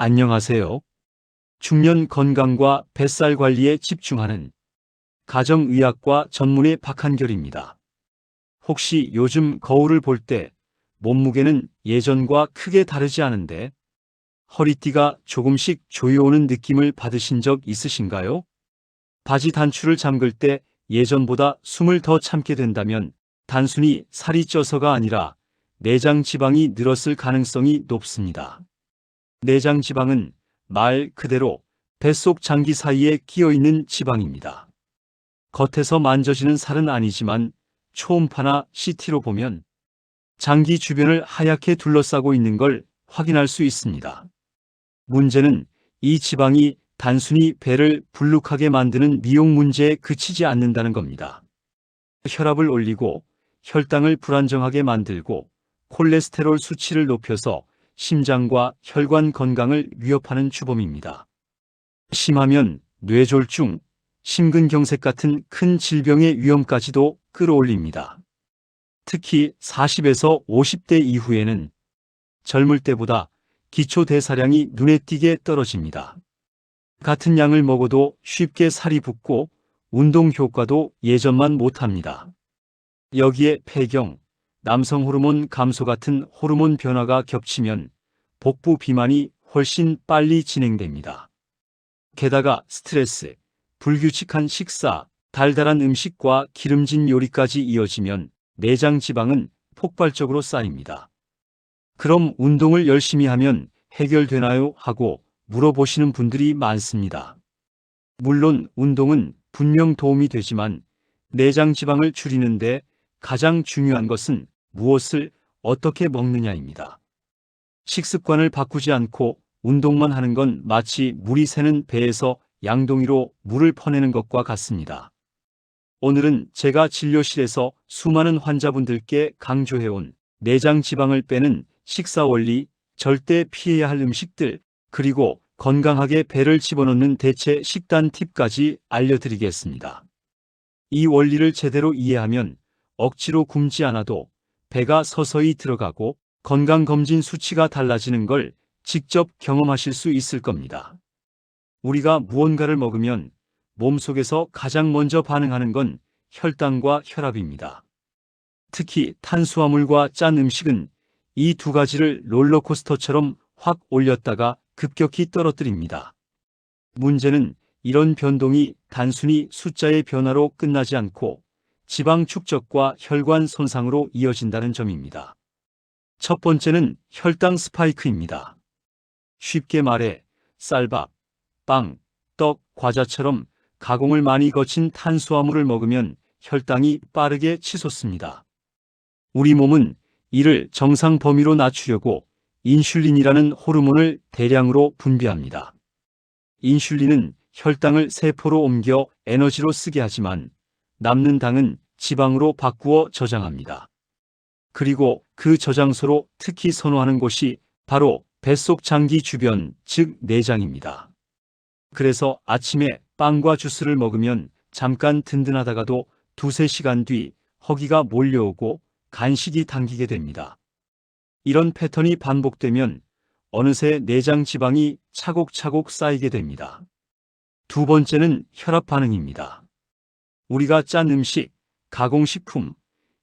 안녕하세요. 중년 건강과 뱃살 관리에 집중하는 가정의학과 전문의 박한결입니다. 혹시 요즘 거울을 볼 때 몸무게는 예전과 크게 다르지 않은데 허리띠가 조금씩 조여오는 느낌을 받으신 적 있으신가요? 바지 단추를 잠글 때 예전보다 숨을 더 참게 된다면 단순히 살이 쪄서가 아니라 내장 지방이 늘었을 가능성이 높습니다. 내장 지방은 말 그대로 뱃속 장기 사이에 끼어 있는 지방입니다. 겉에서 만져지는 살은 아니지만 초음파나 CT로 보면 장기 주변을 하얗게 둘러싸고 있는 걸 확인할 수 있습니다. 문제는 이 지방이 단순히 배를 불룩하게 만드는 미용 문제에 그치지 않는다는 겁니다. 혈압을 올리고 혈당을 불안정하게 만들고 콜레스테롤 수치를 높여서 심장과 혈관 건강을 위협하는 주범입니다. 심하면 뇌졸중, 심근경색 같은 큰 질병의 위험까지도 끌어올립니다. 특히 40에서 50대 이후에는 젊을 때보다 기초 대사량이 눈에 띄게 떨어집니다. 같은 양을 먹어도 쉽게 살이 붙고 운동 효과도 예전만 못합니다. 여기에 폐경, 남성 호르몬 감소 같은 호르몬 변화가 겹치면 복부 비만이 훨씬 빨리 진행됩니다. 게다가 스트레스, 불규칙한 식사, 달달한 음식과 기름진 요리까지 이어지면 내장 지방은 폭발적으로 쌓입니다. 그럼 운동을 열심히 하면 해결되나요? 하고 물어보시는 분들이 많습니다. 물론 운동은 분명 도움이 되지만 내장 지방을 줄이는데 가장 중요한 것은 무엇을 어떻게 먹느냐입니다. 식습관을 바꾸지 않고 운동만 하는 건 마치 물이 새는 배에서 양동이로 물을 퍼내는 것과 같습니다. 오늘은 제가 진료실에서 수많은 환자분들께 강조해온 내장 지방을 빼는 식사 원리, 절대 피해야 할 음식들, 그리고 건강하게 배를 집어넣는 대체 식단 팁까지 알려드리겠습니다. 이 원리를 제대로 이해하면 억지로 굶지 않아도 배가 서서히 들어가고 건강검진 수치가 달라지는 걸 직접 경험하실 수 있을 겁니다. 우리가 무언가를 먹으면 몸속에서 가장 먼저 반응하는 건 혈당과 혈압입니다. 특히 탄수화물과 짠 음식은 이 두 가지를 롤러코스터처럼 확 올렸다가 급격히 떨어뜨립니다. 문제는 이런 변동이 단순히 숫자의 변화로 끝나지 않고 지방 축적과 혈관 손상으로 이어진다는 점입니다. 첫 번째는 혈당 스파이크입니다. 쉽게 말해 쌀밥, 빵, 떡, 과자처럼 가공을 많이 거친 탄수화물을 먹으면 혈당이 빠르게 치솟습니다. 우리 몸은 이를 정상 범위로 낮추려고 인슐린이라는 호르몬을 대량으로 분비합니다. 인슐린은 혈당을 세포로 옮겨 에너지로 쓰게 하지만 남는 당은 지방으로 바꾸어 저장합니다. 그리고 그 저장소로 특히 선호하는 곳이 바로 뱃속 장기 주변, 즉 내장입니다. 그래서 아침에 빵과 주스를 먹으면 잠깐 든든하다가도 두세 시간 뒤 허기가 몰려오고 간식이 당기게 됩니다. 이런 패턴이 반복되면 어느새 내장 지방이 차곡차곡 쌓이게 됩니다. 두 번째는 혈압 반응입니다. 우리가 짠 음식, 가공식품,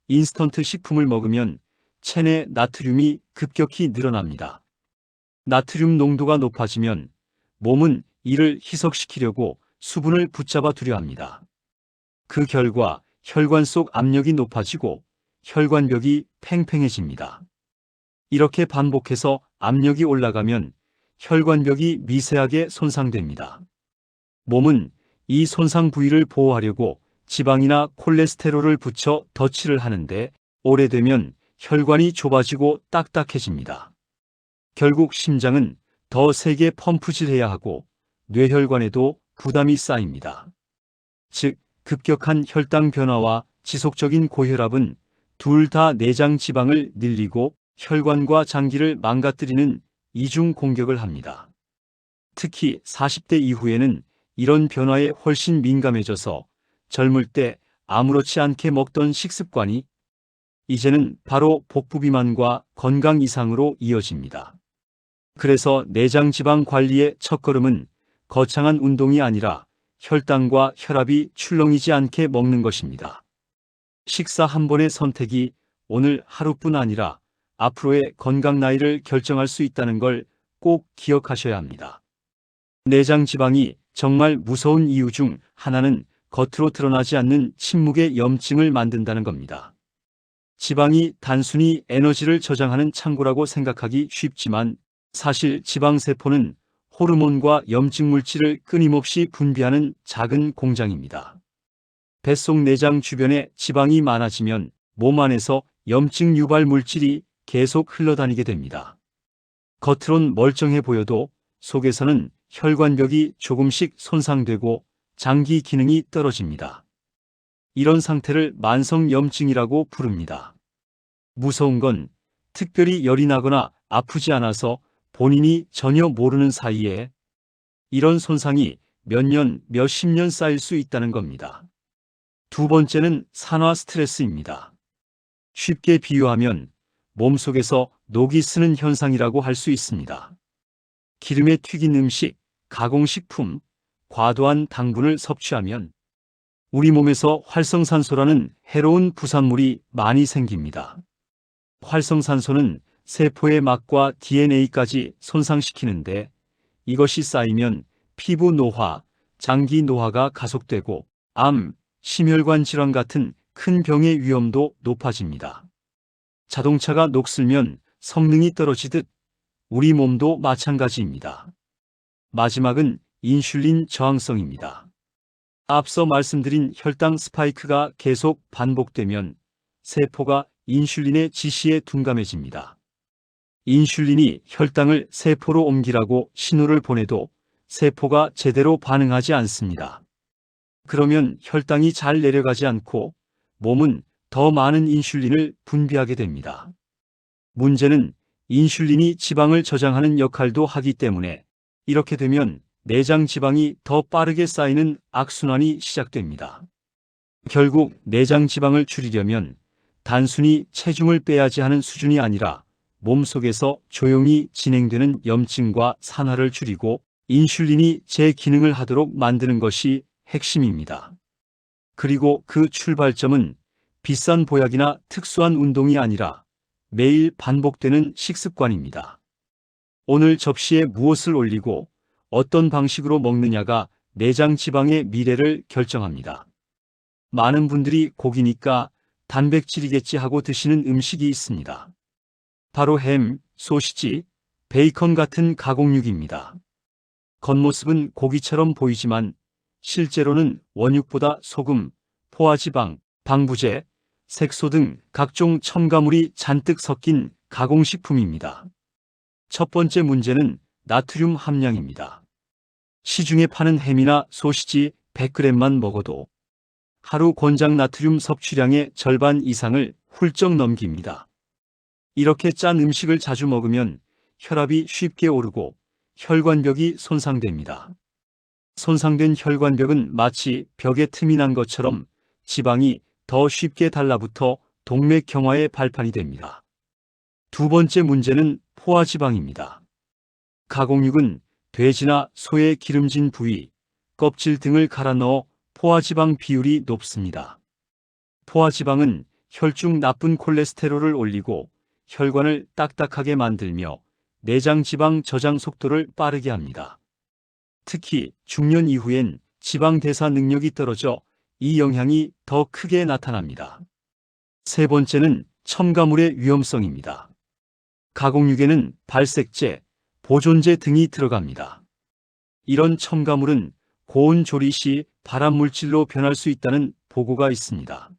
인스턴트 식품을 먹으면 체내 나트륨이 급격히 늘어납니다. 나트륨 농도가 높아지면 몸은 이를 희석시키려고 수분을 붙잡아 두려 합니다. 그 결과 혈관 속 압력이 높아지고 혈관벽이 팽팽해집니다. 이렇게 반복해서 압력이 올라가면 혈관벽이 미세하게 손상됩니다. 몸은 이 손상 부위를 보호하려고 지방이나 콜레스테롤을 붙여 덧칠을 하는데 오래되면 혈관이 좁아지고 딱딱해집니다. 결국 심장은 더 세게 펌프질해야 하고 뇌혈관에도 부담이 쌓입니다. 즉, 급격한 혈당 변화와 지속적인 고혈압은 둘 다 내장 지방을 늘리고 혈관과 장기를 망가뜨리는 이중 공격을 합니다. 특히 40대 이후에는 이런 변화에 훨씬 민감해져서 젊을 때 아무렇지 않게 먹던 식습관이 이제는 바로 복부 비만과 건강 이상으로 이어집니다. 그래서 내장 지방 관리의 첫걸음은 거창한 운동이 아니라 혈당과 혈압이 출렁이지 않게 먹는 것입니다. 식사 한 번의 선택이 오늘 하루뿐 아니라 앞으로의 건강 나이를 결정할 수 있다는 걸 꼭 기억하셔야 합니다. 내장 지방이 정말 무서운 이유 중 하나는 겉으로 드러나지 않는 침묵의 염증을 만든다는 겁니다. 지방이 단순히 에너지를 저장하는 창고라고 생각하기 쉽지만 사실 지방세포는 호르몬과 염증 물질을 끊임없이 분비하는 작은 공장입니다. 뱃속 내장 주변에 지방이 많아지면 몸 안에서 염증 유발 물질이 계속 흘러다니게 됩니다. 겉으론 멀쩡해 보여도 속에서는 혈관벽이 조금씩 손상되고 장기 기능이 떨어집니다. 이런 상태를 만성염증이라고 부릅니다. 무서운 건 특별히 열이 나거나 아프지 않아서 본인이 전혀 모르는 사이에 이런 손상이 몇 년, 몇십 년 쌓일 수 있다는 겁니다. 두 번째는 산화 스트레스입니다. 쉽게 비유하면 몸속에서 녹이 쓰는 현상이라고 할 수 있습니다. 기름에 튀긴 음식, 가공식품, 과도한 당분을 섭취하면 우리 몸에서 활성산소라는 해로운 부산물이 많이 생깁니다. 활성산소는 세포의 막과 DNA까지 손상시키는데 이것이 쌓이면 피부 노화, 장기 노화가 가속되고 암, 심혈관 질환 같은 큰 병의 위험도 높아집니다. 자동차가 녹슬면 성능이 떨어지듯 우리 몸도 마찬가지입니다. 마지막은 인슐린 저항성입니다. 앞서 말씀드린 혈당 스파이크가 계속 반복되면 세포가 인슐린의 지시에 둔감해집니다. 인슐린이 혈당을 세포로 옮기라고 신호를 보내도 세포가 제대로 반응하지 않습니다. 그러면 혈당이 잘 내려가지 않고 몸은 더 많은 인슐린을 분비하게 됩니다. 문제는 인슐린이 지방을 저장하는 역할도 하기 때문에 이렇게 되면 내장 지방이 더 빠르게 쌓이는 악순환이 시작됩니다. 결국 내장 지방을 줄이려면 단순히 체중을 빼야지 하는 수준이 아니라 몸속에서 조용히 진행되는 염증과 산화를 줄이고 인슐린이 제 기능을 하도록 만드는 것이 핵심입니다. 그리고 그 출발점은 비싼 보약이나 특수한 운동이 아니라 매일 반복되는 식습관입니다. 오늘 접시에 무엇을 올리고 어떤 방식으로 먹느냐가 내장 지방의 미래를 결정합니다. 많은 분들이 고기니까 단백질이겠지 하고 드시는 음식이 있습니다. 바로 햄, 소시지, 베이컨 같은 가공육입니다. 겉모습은 고기처럼 보이지만 실제로는 원육보다 소금, 포화지방, 방부제, 색소 등 각종 첨가물이 잔뜩 섞인 가공식품입니다. 첫 번째 문제는 나트륨 함량입니다. 시중에 파는 햄이나 소시지 100g만 먹어도 하루 권장 나트륨 섭취량의 절반 이상을 훌쩍 넘깁니다. 이렇게 짠 음식을 자주 먹으면 혈압이 쉽게 오르고 혈관벽이 손상됩니다. 손상된 혈관벽은 마치 벽에 틈이 난 것처럼 지방이 더 쉽게 달라붙어 동맥경화의 발판이 됩니다. 두 번째 문제는 포화지방입니다. 가공육은 돼지나 소의 기름진 부위, 껍질 등을 갈아 넣어 포화지방 비율이 높습니다. 포화지방은 혈중 나쁜 콜레스테롤을 올리고 혈관을 딱딱하게 만들며 내장 지방 저장 속도를 빠르게 합니다. 특히 중년 이후엔 지방 대사 능력이 떨어져 이 영향이 더 크게 나타납니다. 세 번째는 첨가물의 위험성입니다. 가공육에는 발색제, 보존제 등이 들어갑니다. 이런 첨가물은 고온 조리 시 발암물질로 변할 수 있다는 보고가 있습니다.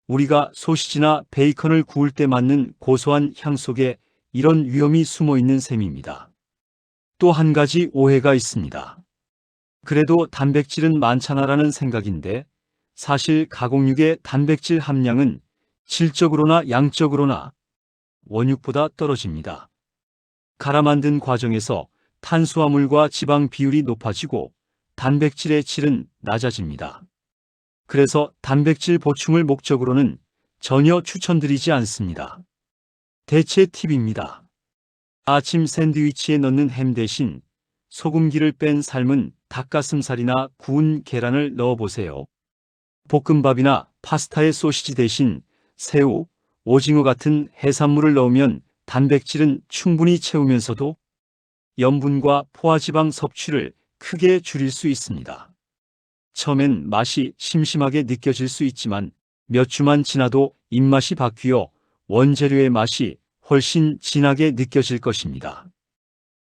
우리가 소시지나 베이컨을 구울 때 맡는 고소한 향 속에 이런 위험이 숨어 있는 셈입니다. 또 한 가지 오해가 있습니다. 그래도 단백질은 많잖아라는 생각인데 사실 가공육의 단백질 함량은 질적으로나 양적으로나 원육보다 떨어집니다. 갈아 만든 과정에서 탄수화물과 지방 비율이 높아지고 단백질의 질은 낮아집니다. 그래서 단백질 보충을 목적으로는 전혀 추천드리지 않습니다. 대체 팁입니다. 아침 샌드위치에 넣는 햄 대신 소금기를 뺀 삶은 닭가슴살이나 구운 계란을 넣어보세요. 볶음밥이나 파스타에 소시지 대신 새우, 오징어 같은 해산물을 넣으면 단백질은 충분히 채우면서도 염분과 포화지방 섭취를 크게 줄일 수 있습니다. 처음엔 맛이 심심하게 느껴질 수 있지만 몇 주만 지나도 입맛이 바뀌어 원재료의 맛이 훨씬 진하게 느껴질 것입니다.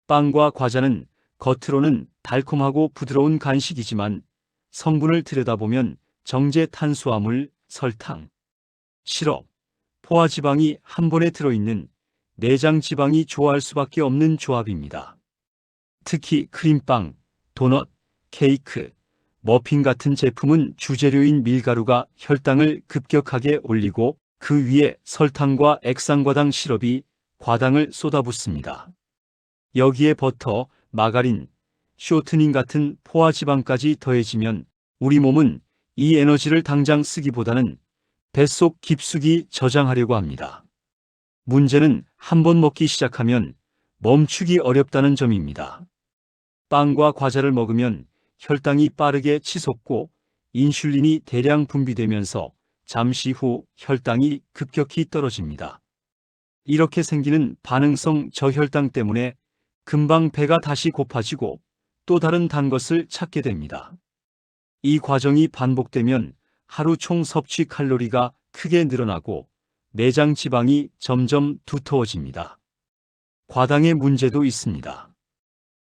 빵과 과자는 겉으로는 달콤하고 부드러운 간식이지만 성분을 들여다보면 정제 탄수화물, 설탕, 시럽, 포화지방이 한 번에 들어있는 내장 지방이 좋아할 수밖에 없는 조합입니다. 특히 크림빵, 도넛, 케이크, 머핀 같은 제품은 주재료인 밀가루가 혈당을 급격하게 올리고 그 위에 설탕과 액상과당 시럽이 과당을 쏟아붓습니다. 여기에 버터, 마가린, 쇼트닝 같은 포화지방까지 더해지면 우리 몸은 이 에너지를 당장 쓰기보다는 뱃속 깊숙이 저장하려고 합니다. 문제는 한번 먹기 시작하면 멈추기 어렵다는 점입니다. 빵과 과자를 먹으면 혈당이 빠르게 치솟고 인슐린이 대량 분비되면서 잠시 후 혈당이 급격히 떨어집니다. 이렇게 생기는 반응성 저혈당 때문에 금방 배가 다시 고파지고 또 다른 단 것을 찾게 됩니다. 이 과정이 반복되면 하루 총 섭취 칼로리가 크게 늘어나고 내장 지방이 점점 두터워집니다. 과당의 문제도 있습니다.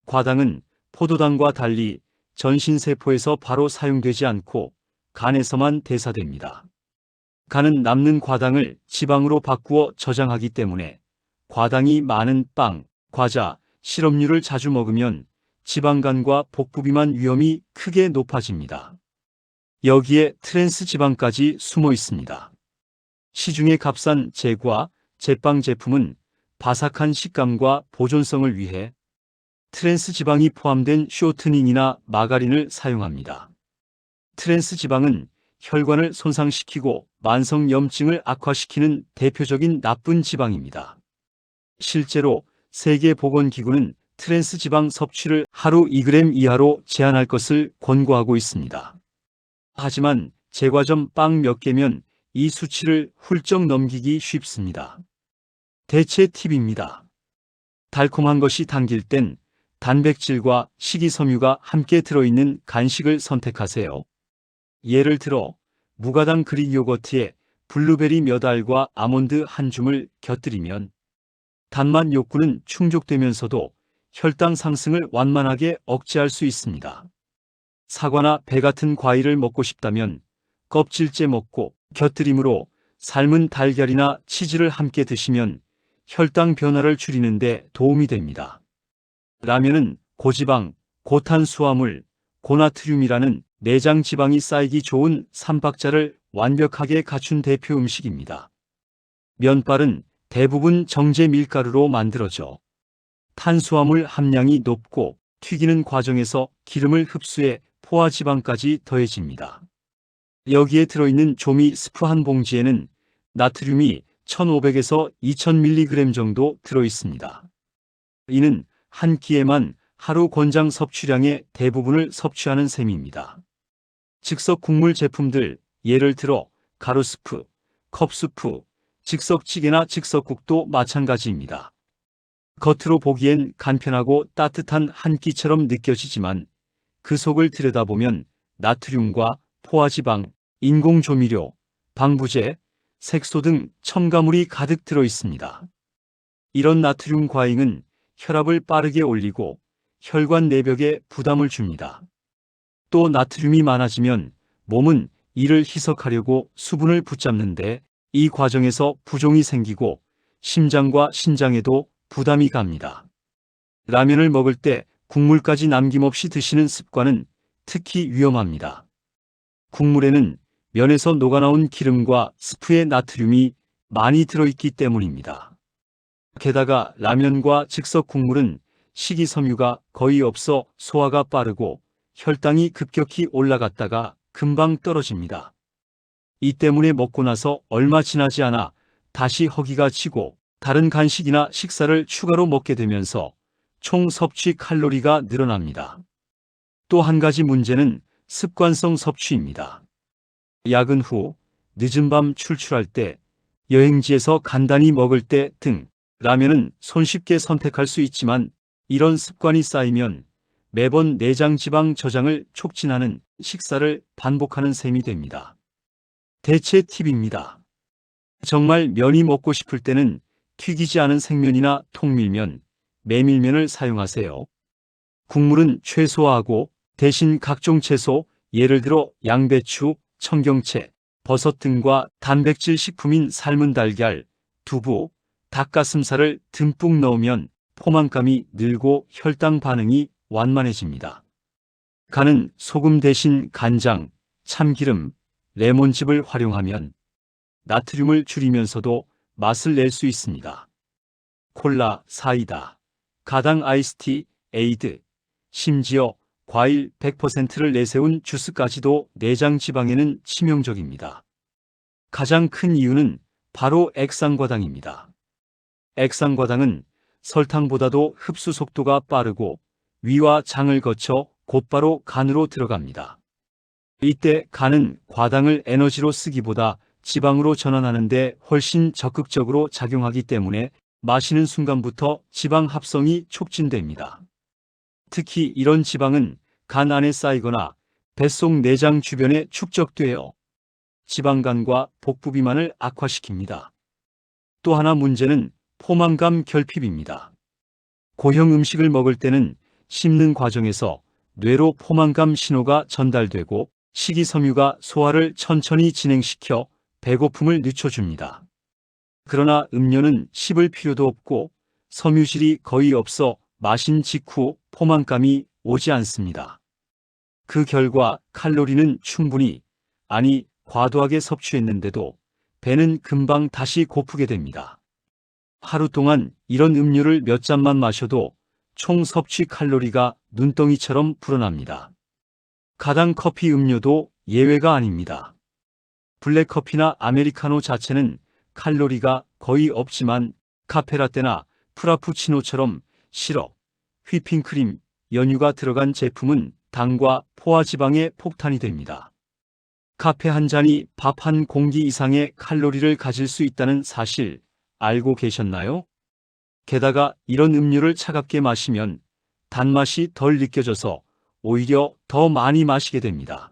과당은 포도당과 달리 전신세포에서 바로 사용되지 않고 간에서만 대사됩니다. 간은 남는 과당을 지방으로 바꾸어 저장하기 때문에 과당이 많은 빵, 과자, 시럽류를 자주 먹으면 지방간과 복부 비만 위험이 크게 높아집니다. 여기에 트랜스 지방까지 숨어 있습니다. 시중에 값싼 제과, 제빵 제품은 바삭한 식감과 보존성을 위해 트랜스 지방이 포함된 쇼트닝이나 마가린을 사용합니다. 트랜스 지방은 혈관을 손상시키고 만성염증을 악화시키는 대표적인 나쁜 지방입니다. 실제로 세계보건기구는 트랜스 지방 섭취를 하루 2g 이하로 제한할 것을 권고하고 있습니다. 하지만 제과점 빵 몇 개면 이 수치를 훌쩍 넘기기 쉽습니다. 대체 팁입니다. 달콤한 것이 당길 땐 단백질과 식이섬유가 함께 들어있는 간식을 선택하세요. 예를 들어 무가당 그릭 요거트에 블루베리 몇 알과 아몬드 한 줌을 곁들이면 단맛 욕구는 충족되면서도 혈당 상승을 완만하게 억제할 수 있습니다. 사과나 배 같은 과일을 먹고 싶다면 껍질째 먹고 곁들임으로 삶은 달걀이나 치즈를 함께 드시면 혈당 변화를 줄이는 데 도움이 됩니다. 라면은 고지방, 고탄수화물, 고나트륨이라는 내장 지방이 쌓이기 좋은 3박자를 완벽하게 갖춘 대표 음식입니다. 면발은 대부분 정제 밀가루로 만들어져 탄수화물 함량이 높고 튀기는 과정에서 기름을 흡수해 포화지방까지 더해집니다. 여기에 들어있는 조미 스프 한 봉지에는 나트륨이 1500에서 2000mg 정도 들어있습니다. 이는 한 끼에만 하루 권장 섭취량의 대부분을 섭취하는 셈입니다. 즉석 국물 제품들, 예를 들어 가루스프, 컵스프, 즉석찌개나 즉석국도 마찬가지입니다. 겉으로 보기엔 간편하고 따뜻한 한 끼처럼 느껴지지만 그 속을 들여다보면 나트륨과 포화지방, 인공조미료, 방부제, 색소 등 첨가물이 가득 들어 있습니다. 이런 나트륨 과잉은 혈압을 빠르게 올리고 혈관 내벽에 부담을 줍니다. 또 나트륨이 많아지면 몸은 이를 희석하려고 수분을 붙잡는데 이 과정에서 부종이 생기고 심장과 신장에도 부담이 갑니다. 라면을 먹을 때 국물까지 남김없이 드시는 습관은 특히 위험합니다. 국물에는 면에서 녹아나온 기름과 스프의 나트륨이 많이 들어있기 때문입니다. 게다가 라면과 즉석 국물은 식이섬유가 거의 없어 소화가 빠르고 혈당이 급격히 올라갔다가 금방 떨어집니다. 이 때문에 먹고 나서 얼마 지나지 않아 다시 허기가 지고 다른 간식이나 식사를 추가로 먹게 되면서 총 섭취 칼로리가 늘어납니다. 또 한 가지 문제는 습관성 섭취입니다. 야근 후, 늦은 밤 출출할 때, 여행지에서 간단히 먹을 때 등 라면은 손쉽게 선택할 수 있지만 이런 습관이 쌓이면 매번 내장 지방 저장을 촉진하는 식사를 반복하는 셈이 됩니다. 대체 팁입니다. 정말 면이 먹고 싶을 때는 튀기지 않은 생면이나 통밀면, 메밀면을 사용하세요. 국물은 최소화하고 대신 각종 채소, 예를 들어 양배추, 청경채, 버섯 등과 단백질 식품인 삶은 달걀, 두부, 닭가슴살을 듬뿍 넣으면 포만감이 늘고 혈당 반응이 완만해집니다. 간은 소금 대신 간장, 참기름, 레몬즙을 활용하면 나트륨을 줄이면서도 맛을 낼 수 있습니다. 콜라, 사이다, 가당 아이스티, 에이드, 심지어 과일 100%를 내세운 주스까지도 내장 지방에는 치명적입니다. 가장 큰 이유는 바로 액상과당입니다. 액상과당은 설탕보다도 흡수 속도가 빠르고 위와 장을 거쳐 곧바로 간으로 들어갑니다. 이때 간은 과당을 에너지로 쓰기보다 지방으로 전환하는 데 훨씬 적극적으로 작용하기 때문에 마시는 순간부터 지방 합성이 촉진됩니다. 특히 이런 지방은 간 안에 쌓이거나 뱃속 내장 주변에 축적되어 지방간과 복부 비만을 악화시킵니다. 또 하나 문제는 포만감 결핍입니다. 고형 음식을 먹을 때는 씹는 과정에서 뇌로 포만감 신호가 전달되고 식이섬유가 소화를 천천히 진행시켜 배고픔을 늦춰줍니다. 그러나 음료는 씹을 필요도 없고 섬유질이 거의 없어 마신 직후 포만감이 오지 않습니다. 그 결과 칼로리는 충분히, 아니 과도하게 섭취했는데도 배는 금방 다시 고프게 됩니다. 하루 동안 이런 음료를 몇 잔만 마셔도 총 섭취 칼로리가 눈덩이처럼 불어납니다. 가당 커피 음료도 예외가 아닙니다. 블랙커피나 아메리카노 자체는 칼로리가 거의 없지만 카페라떼나 프라푸치노처럼 시럽, 휘핑크림, 연유가 들어간 제품은 당과 포화지방의 폭탄이 됩니다. 카페 한 잔이 밥 한 공기 이상의 칼로리를 가질 수 있다는 사실 알고 계셨나요? 게다가 이런 음료를 차갑게 마시면 단맛이 덜 느껴져서 오히려 더 많이 마시게 됩니다.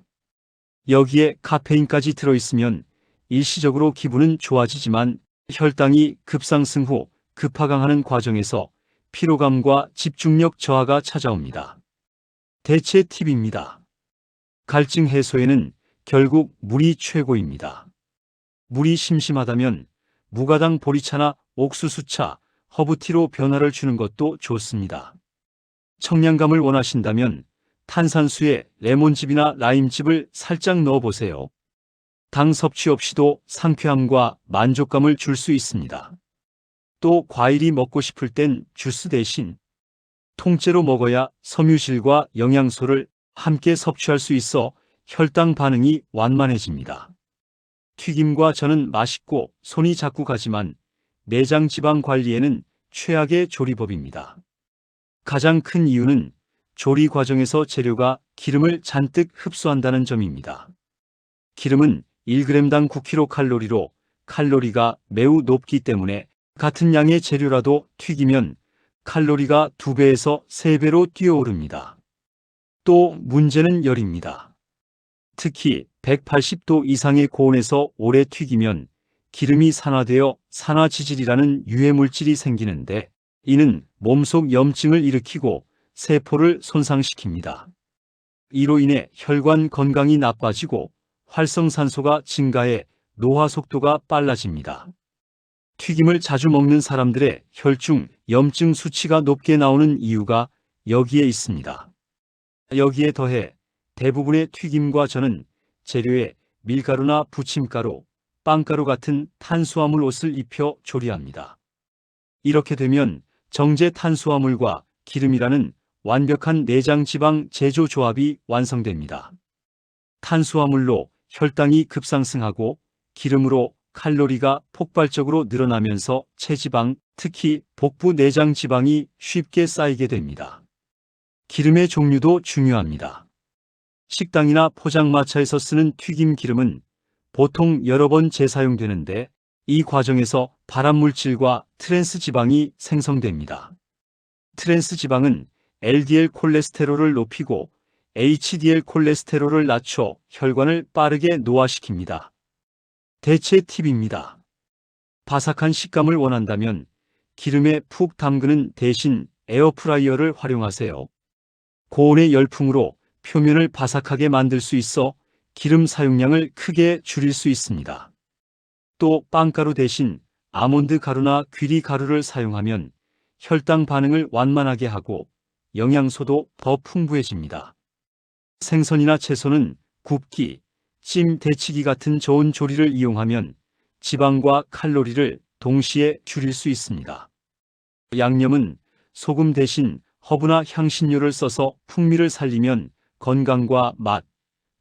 여기에 카페인까지 들어있으면 일시적으로 기분은 좋아지지만 혈당이 급상승 후 급하강하는 과정에서 피로감과 집중력 저하가 찾아옵니다. 대체 팁입니다. 갈증 해소에는 결국 물이 최고입니다. 물이 심심하다면 무가당 보리차나 옥수수차, 허브티로 변화를 주는 것도 좋습니다. 청량감을 원하신다면 탄산수에 레몬즙이나 라임즙을 살짝 넣어보세요. 당 섭취 없이도 상쾌함과 만족감을 줄 수 있습니다. 또 과일이 먹고 싶을 땐 주스 대신 통째로 먹어야 섬유질과 영양소를 함께 섭취할 수 있어 혈당 반응이 완만해집니다. 튀김과 전은 맛있고 손이 자꾸 가지만 내장 지방 관리에는 최악의 조리법입니다. 가장 큰 이유는 조리 과정에서 재료가 기름을 잔뜩 흡수한다는 점입니다. 기름은 1g당 9kcal로 칼로리가 매우 높기 때문에 같은 양의 재료라도 튀기면 칼로리가 2배에서 3배로 뛰어오릅니다. 또 문제는 열입니다. 특히 180도 이상의 고온에서 오래 튀기면 기름이 산화되어 산화지질이라는 유해물질이 생기는데 이는 몸속 염증을 일으키고 세포를 손상시킵니다. 이로 인해 혈관 건강이 나빠지고 활성산소가 증가해 노화 속도가 빨라집니다. 튀김을 자주 먹는 사람들의 혈중, 염증 수치가 높게 나오는 이유가 여기에 있습니다. 여기에 더해 대부분의 튀김과 전은 재료에 밀가루나 부침가루, 빵가루 같은 탄수화물 옷을 입혀 조리합니다. 이렇게 되면 정제 탄수화물과 기름이라는 완벽한 내장 지방 제조 조합이 완성됩니다. 탄수화물로 혈당이 급상승하고 기름으로 칼로리가 폭발적으로 늘어나면서 체지방, 특히 복부 내장 지방이 쉽게 쌓이게 됩니다. 기름의 종류도 중요합니다. 식당이나 포장마차에서 쓰는 튀김 기름은 보통 여러 번 재사용되는데 이 과정에서 발암물질과 트랜스 지방이 생성됩니다. 트랜스 지방은 LDL 콜레스테롤을 높이고 HDL 콜레스테롤을 낮춰 혈관을 빠르게 노화시킵니다. 대체 팁입니다. 바삭한 식감을 원한다면 기름에 푹 담그는 대신 에어프라이어를 활용하세요. 고온의 열풍으로 표면을 바삭하게 만들 수 있어 기름 사용량을 크게 줄일 수 있습니다. 또 빵가루 대신 아몬드 가루나 귀리 가루를 사용하면 혈당 반응을 완만하게 하고 영양소도 더 풍부해집니다. 생선이나 채소는 굽기, 찜, 데치기 같은 좋은 조리를 이용하면 지방과 칼로리를 동시에 줄일 수 있습니다. 양념은 소금 대신 허브나 향신료를 써서 풍미를 살리면 건강과 맛,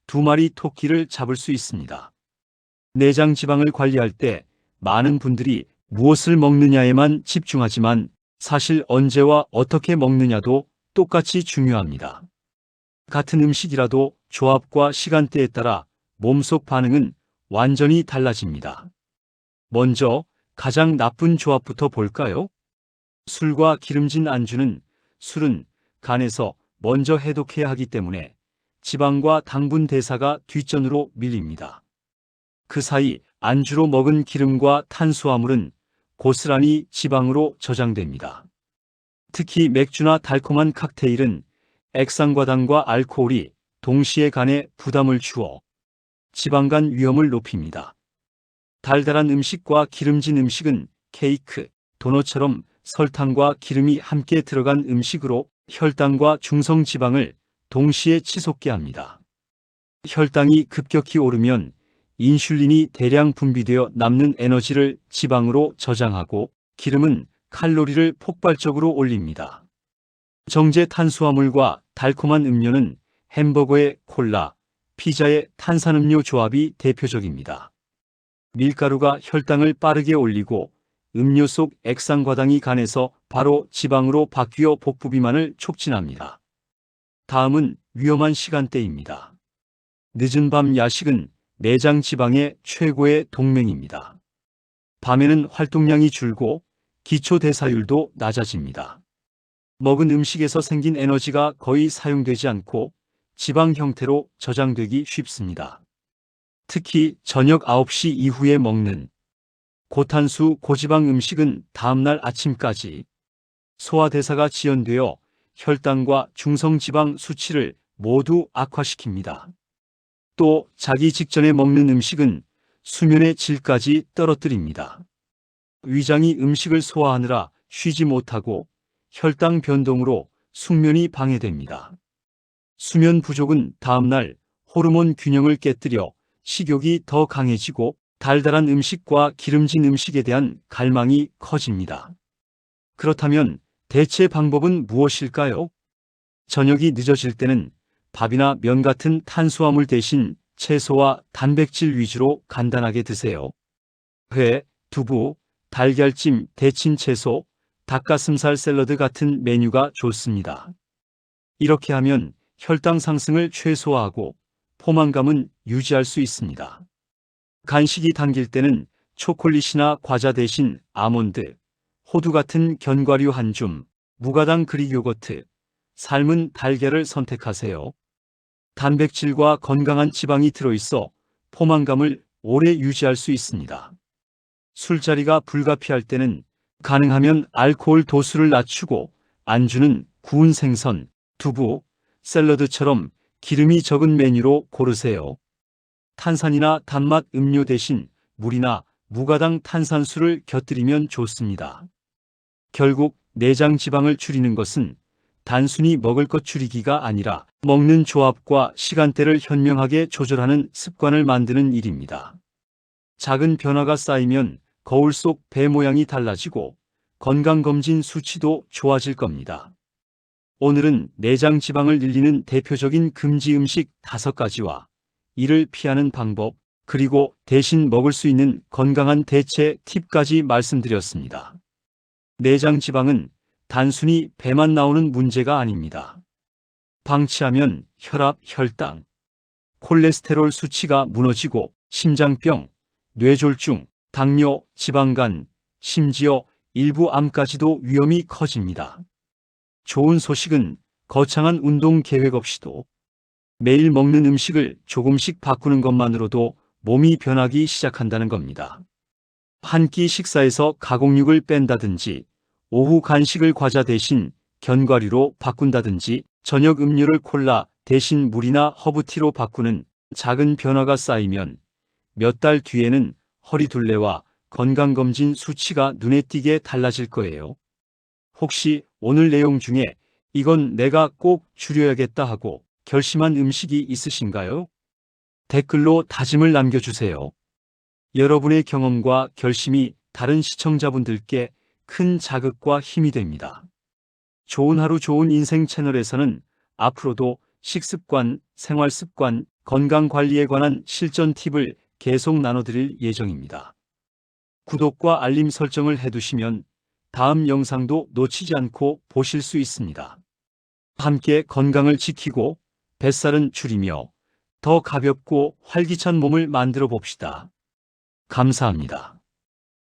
두 마리 토끼를 잡을 수 있습니다. 내장 지방을 관리할 때 많은 분들이 무엇을 먹느냐에만 집중하지만 사실 언제와 어떻게 먹느냐도 똑같이 중요합니다. 같은 음식이라도 조합과 시간대에 따라 몸속 반응은 완전히 달라집니다. 먼저 가장 나쁜 조합부터 볼까요? 술과 기름진 안주는 술은 간에서 먼저 해독해야 하기 때문에 지방과 당분 대사가 뒷전으로 밀립니다. 그 사이 안주로 먹은 기름과 탄수화물은 고스란히 지방으로 저장됩니다. 특히 맥주나 달콤한 칵테일은 액상과당과 알코올이 동시에 간에 부담을 주어 지방간 위험을 높입니다. 달달한 음식과 기름진 음식은 케이크, 도넛처럼 설탕과 기름이 함께 들어간 음식으로 혈당과 중성지방을 동시에 치솟게 합니다. 혈당이 급격히 오르면 인슐린이 대량 분비되어 남는 에너지를 지방으로 저장하고 기름은 칼로리를 폭발적으로 올립니다. 정제 탄수화물과 달콤한 음료는 햄버거의 콜라, 피자의 탄산음료 조합이 대표적입니다. 밀가루가 혈당을 빠르게 올리고 음료 속 액상과당이 간에서 바로 지방으로 바뀌어 복부 비만을 촉진합니다. 다음은 위험한 시간대입니다. 늦은 밤 야식은 내장 지방의 최고의 동맹입니다. 밤에는 활동량이 줄고 기초 대사율도 낮아집니다. 먹은 음식에서 생긴 에너지가 거의 사용되지 않고 지방 형태로 저장되기 쉽습니다. 특히 저녁 9시 이후에 먹는 고탄수 고지방 음식은 다음날 아침까지 소화대사가 지연되어 혈당과 중성지방 수치를 모두 악화시킵니다. 또 자기 직전에 먹는 음식은 수면의 질까지 떨어뜨립니다. 위장이 음식을 소화하느라 쉬지 못하고 혈당 변동으로 숙면이 방해됩니다. 수면 부족은 다음날 호르몬 균형을 깨뜨려 식욕이 더 강해지고 달달한 음식과 기름진 음식에 대한 갈망이 커집니다. 그렇다면 대체 방법은 무엇일까요? 저녁이 늦어질 때는 밥이나 면 같은 탄수화물 대신 채소와 단백질 위주로 간단하게 드세요. 회, 두부, 달걀찜, 데친 채소, 닭가슴살 샐러드 같은 메뉴가 좋습니다. 이렇게 하면 혈당 상승을 최소화하고 포만감은 유지할 수 있습니다. 간식이 당길 때는 초콜릿이나 과자 대신 아몬드, 호두 같은 견과류 한 줌, 무가당 그릭 요거트, 삶은 달걀을 선택하세요. 단백질과 건강한 지방이 들어있어 포만감을 오래 유지할 수 있습니다. 술자리가 불가피할 때는 가능하면 알코올 도수를 낮추고 안주는 구운 생선, 두부, 샐러드처럼 기름이 적은 메뉴로 고르세요. 탄산이나 단맛 음료 대신 물이나 무가당 탄산수를 곁들이면 좋습니다. 결국 내장 지방을 줄이는 것은 단순히 먹을 것 줄이기가 아니라 먹는 조합과 시간대를 현명하게 조절하는 습관을 만드는 일입니다. 작은 변화가 쌓이면 거울 속 배 모양이 달라지고 건강검진 수치도 좋아질 겁니다. 오늘은 내장 지방을 늘리는 대표적인 금지 음식 5가지와 이를 피하는 방법, 그리고 대신 먹을 수 있는 건강한 대체 팁까지 말씀드렸습니다. 내장 지방은 단순히 배만 나오는 문제가 아닙니다. 방치하면 혈압, 혈당, 콜레스테롤 수치가 무너지고 심장병, 뇌졸중, 당뇨, 지방간, 심지어 일부 암까지도 위험이 커집니다. 좋은 소식은 거창한 운동 계획 없이도 매일 먹는 음식을 조금씩 바꾸는 것만으로도 몸이 변하기 시작한다는 겁니다. 한 끼 식사에서 가공육을 뺀다든지, 오후 간식을 과자 대신 견과류로 바꾼다든지, 저녁 음료를 콜라 대신 물이나 허브티로 바꾸는 작은 변화가 쌓이면 몇 달 뒤에는 허리둘레와 건강검진 수치가 눈에 띄게 달라질 거예요. 혹시 오늘 내용 중에 이건 내가 꼭 줄여야겠다 하고 결심한 음식이 있으신가요? 댓글로 다짐을 남겨주세요. 여러분의 경험과 결심이 다른 시청자분들께 큰 자극과 힘이 됩니다. 좋은 하루 좋은 인생 채널에서는 앞으로도 식습관, 생활습관, 건강관리에 관한 실전 팁을 계속 나눠드릴 예정입니다. 구독과 알림 설정을 해두시면 다음 영상도 놓치지 않고 보실 수 있습니다. 함께 건강을 지키고 뱃살은 줄이며 더 가볍고 활기찬 몸을 만들어 봅시다. 감사합니다.